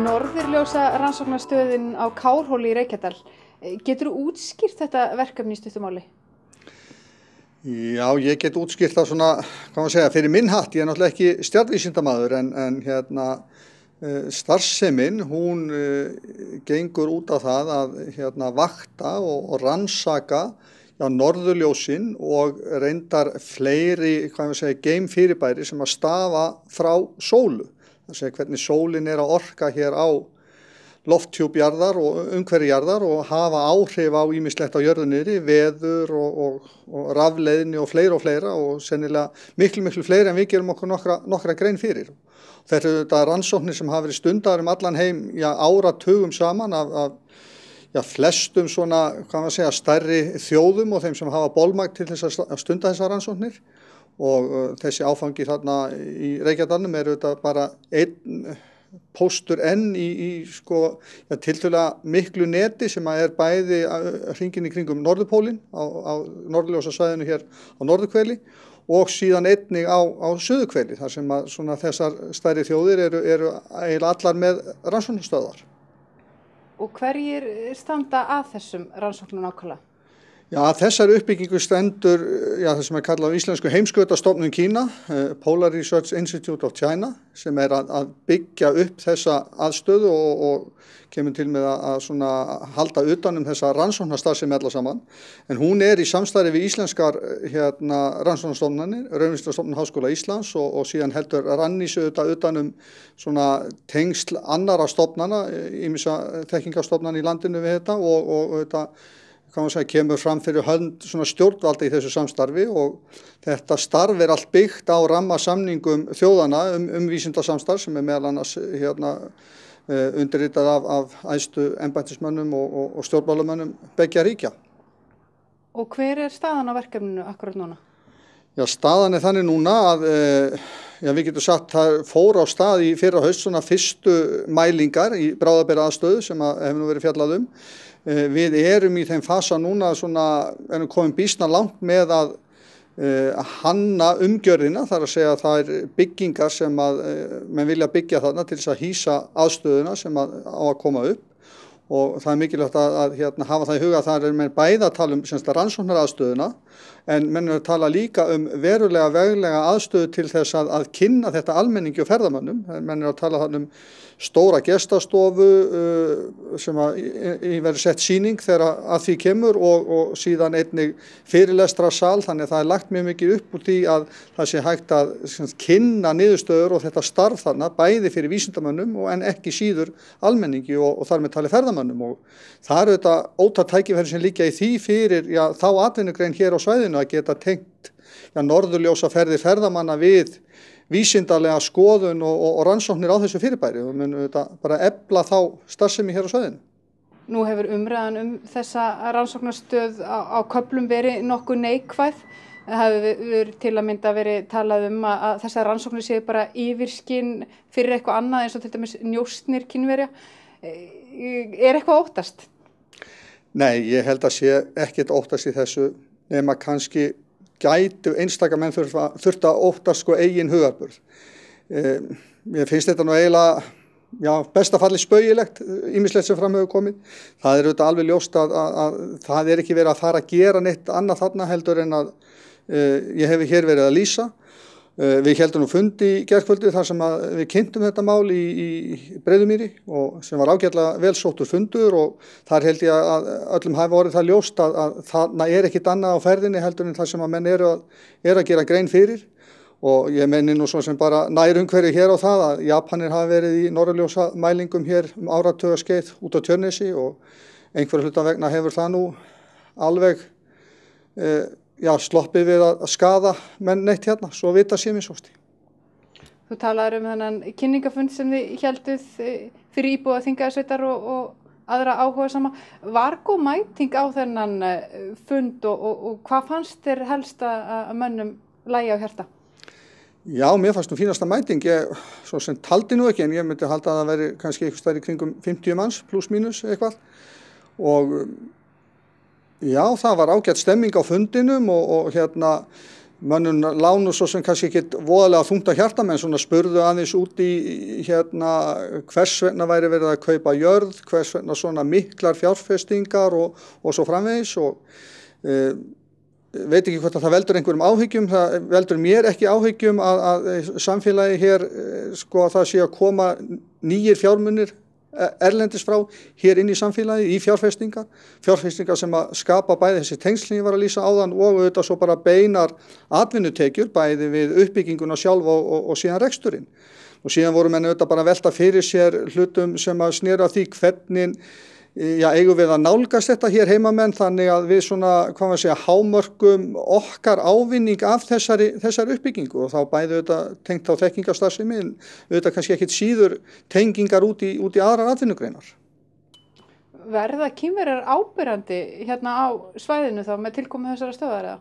Norðurljósa rannsóknarstöðin á Kárhóli í Reykjadal. Geturðu útskýrt þetta verkefni í stuttu máli? Já, ég get útskýrt það svona, hvað maður segja, fyrir minn hatt. Ég er náttúrulega ekki stjarnvísindamaður en starfsemin, hún gengur út á það að vakta og rannsaka norðurljósin og reyndar fleiri, hvað maður segja, geimfyrirbæri sem að stafa frá sólu. Það segja hvernig sólin er að orka hér á lofthjúp jarðar og umhverfi jarðar og hafa áhrif á ýmislegt á jörðunniðri, veður og rafleiðni og fleira og sennilega miklu fleiri en við gerum okkur nokkra grein fyrir. Þetta eru þetta rannsóknir sem hafa verið stundaðar allan heim áratugum saman af flestum svona, hvað maður segja, stærri þjóðum og þeim sem hafa bolmagn til þess að stunda þessar rannsóknir. Og þessi áfangi þarna í Reykjadalnum er auðvitað bara einn póstur enn í tiltölulega miklu neti sem er bæði hringinn í kringum Norðurpólinn á norðurljósasvæðinu hér á norðurhveli og síðan einnig á suðurhveli þar sem að þessar stærri þjóðir eru eiginlega allar með rannsóknarstöðvar. Og hverjir standa að þessum rannsóknum nákvæmlega? Já, þessari uppbyggingu stendur það sem er kallað á íslensku heimskautastofnun Kína, Polar Research Institute of China, sem er að byggja upp þessa aðstöðu og kemur til með að halda utan þessa rannsóknarstarfsemi alla saman. En hún er í samstarfi við íslenskar rannsóknarstofnanir, Raunvísindastofnun Háskóla Íslands og síðan heldur Rannís utan tengsl annarra stofnana, ýmissa þekkingarstofnana í landinu við þetta og kemur fram fyrir hönd stjórnvalda í þessu samstarfi og þetta starf er allt byggt á rammasamningum þjóðana vísindasamstarf sem er meðal annars undirritað af æðstu embættismönnum og stjórnmálamönnum beggja ríkja. Og hver er staðan á verkefninu akkurat núna? Já, staðan er þannig núna að við getum sagt það fór á stað í fyrra haust fyrstu mælingar í bráðabirgðaaðstöðu sem hefur nú verið fjallað Við erum í þeim fasa núna erum komin býsna langt með að hanna umgjörðina, þar að segja að það er byggingar sem menn vilja byggja þarna til þess að hýsa aðstöðuna sem á að koma upp og það er mikilvægt að hafa það í huga að það menn bæði að tala rannsóknaraðstöðuna en menn er að tala líka verulega veglega aðstöðu til þess að kynna þetta almenningi og ferðamönnum. Menn er að tala þarna stóra gestastofu sem verður sett sýning þegar að því kemur og síðan einnig fyrirlestrasal, þannig að það er lagt mjög mikið upp úr því að það sé hægt að kynna niðurstöður og þetta starf þarna bæði fyrir vísindamönnum en ekki síður almenningi og þar með talið ferðamönnum og það eru þetta ótal tækifæri sem liggja í því fyrir þá atvinnugrein hér á svæðinu að geta tengt norðurljósa ferðir ferðamanna við vísindalega skoðun og rannsóknir á þessu fyrirbæri og mun bara efla þá starfsemi hér á svæðinu. Nú hefur umræðan þessa rannsóknarstöð á köflum verið nokkuð neikvæð. Það hefur til að mynda verið talað að þessar rannsóknir séu bara yfirskinn fyrir eitthvað annað eins og til dæmis njósnir Kínverja. Er eitthvað óttast? Nei, ég held að sé ekkert óttast í þessu nema kannski gætu einstaka menn þurft að óttast eigin hugarburð. Mér finnst þetta nú eiginlega besta falli spaugilegt ýmislegt sem fram hefur komið. Það er auðvitað alveg ljóst að það er ekki verið að fara að gera neitt annað þarna heldur en að ég hef hér verið að lýsa. Við héldum nú fundi í gærkvöldi þar sem við kynntum þetta mál í Breiðumýri og sem var ágætlega vel sóttur fundur og þar held ég að öllum hafi orðið það ljóst að þarna er ekkit annað á ferðinni heldur en það sem að menn eru að gera grein fyrir og ég menni nú svo sem bara nær umhverju hér á það að Japanir hafi verið í norðurljósa mælingum hér áratugaskeið út á Tjörnesi og einhverju hluta vegna hefur það nú alveg sloppið við að skaða menn neitt hérna, svo vita sé mér sósti. Þú talaður þennan kynningafund sem þið hélduð fyrir íbúa Þingeyjarsveitar og aðra áhugasama. Var góð mæting á þennan fund og hvað fannst þér helst að mönnum lægja á hjarta? Já, mér fannst nú fínasta mæting. Svo sem taldi nú ekki en ég myndi halda að það veri kannski eitthvað stærri kringum 50 manns pluss mínus eitthvað og já, það var ágætt stemming á fundinum og mönnum lánu svo sem kannski ekki voðalega þungt að hjarta, menn svona spurðu aðeins út í hvers vegna væri verið að kaupa jörð, hvers vegna svona miklar fjárfestingar og svo framvegis og veit ekki hvort að það veldur einhverjum áhyggjum, það veldur mér ekki áhyggjum að samfélagi hér sko að það sé að koma nýjir fjármunir erlendis frá hér inn í samfélagi í fjárfestingar sem að skapa bæði þessi tengsl sem ég var að lýsa áðan og auðvitað svo bara beinar atvinnutekjur bæði við uppbygginguna sjálf og síðan reksturinn. Og síðan voru menn auðvitað bara að velta fyrir sér hlutum sem að snera því hvernig eigum við að nálgast þetta hér heimamenn þannig að við svona, hvað maður segja, hámörkum okkar ávinning af þessari uppbyggingu og þá bæði auðvitað tengt á þekkingarstarfsemi en auðvitað kannski ekkit síður tengingar út í aðrar atvinnugreinar. Verða Kínverjar áberandi hérna á svæðinu þá með tilkomu þessara stöðvar eða?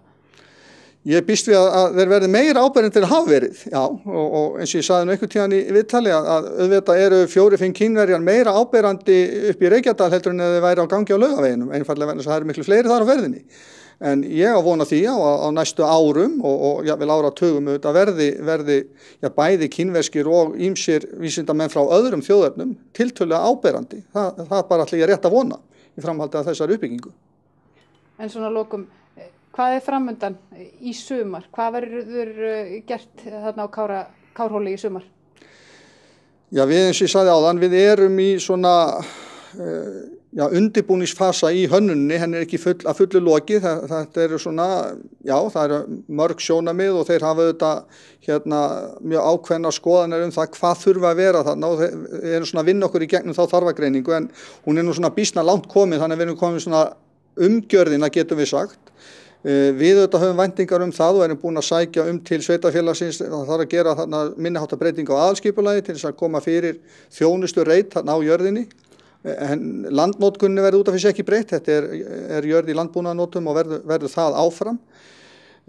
Ég býst við að þeir verði meira áberandi en hafa verið, já, og eins og ég sagði einhvern tíðan í viðtali að auðvitað eru 4-5 Kínverjar meira áberandi upp í Reykjadal heldur en þeir væri á gangi á Laugaveginum, einfaldlega vegna þess að það eru miklu fleiri þar á ferðinni. En ég á vona því á næstu árum og jafnvel áratugum auðvitað verði bæði kínverskir og ýmsir vísindamenn frá öðrum þjóðernum tiltölulega áberandi. Það bara ætla ég rétt að vona í framhaldi af þessari uppbyggingu. En svona lokum, hvað framundan í sumar? Hvað verður gert þarna á Kárhóli í sumar? Já, við eins og ég sagði áðan, við erum í svona undirbúningsfasa í hönnunni, henni ekki að fullu lokið. Þetta eru svona, það eru mörg sjónarmið og þeir hafa auðvitað mjög ákveðna skoðanir það hvað þurfa að vera þarna og þeir eru svona að vinna okkur í gegnum þá þarfagreiningu en hún nú svona býsna langt komin þannig að við erum komin svona umgjörðina getum við sagt. Við auðvitað höfum væntingar það og erum búin að sækja til sveitarfélagsins, það þarf að gera þarna minniháttar breyting á aðalskipulagi til þess að koma fyrir þjónustureit þarna á jörðinni. En landnotkunni verður út af þessu ekki breytt, þetta er jörð í landbúnaðarnotum og verður það áfram.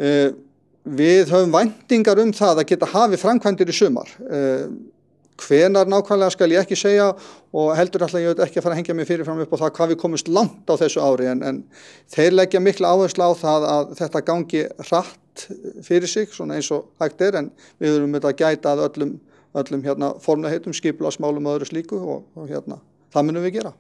Við höfum væntingar það að geta hafið framkvæmdir í sumar. Hvenar nákvæmlega skal ég ekki segja og heldur ætla ég ekki að fara að hengja mig fyrirfram upp á það hvað við komumst langt á þessu ári en þeir leggja mikla áherslu á það að þetta gangi hratt fyrir sig svona eins og hægt en við erum að gæta að öllum formlegheitum, skipulagsmálum og öðru slíku og það munum við gera.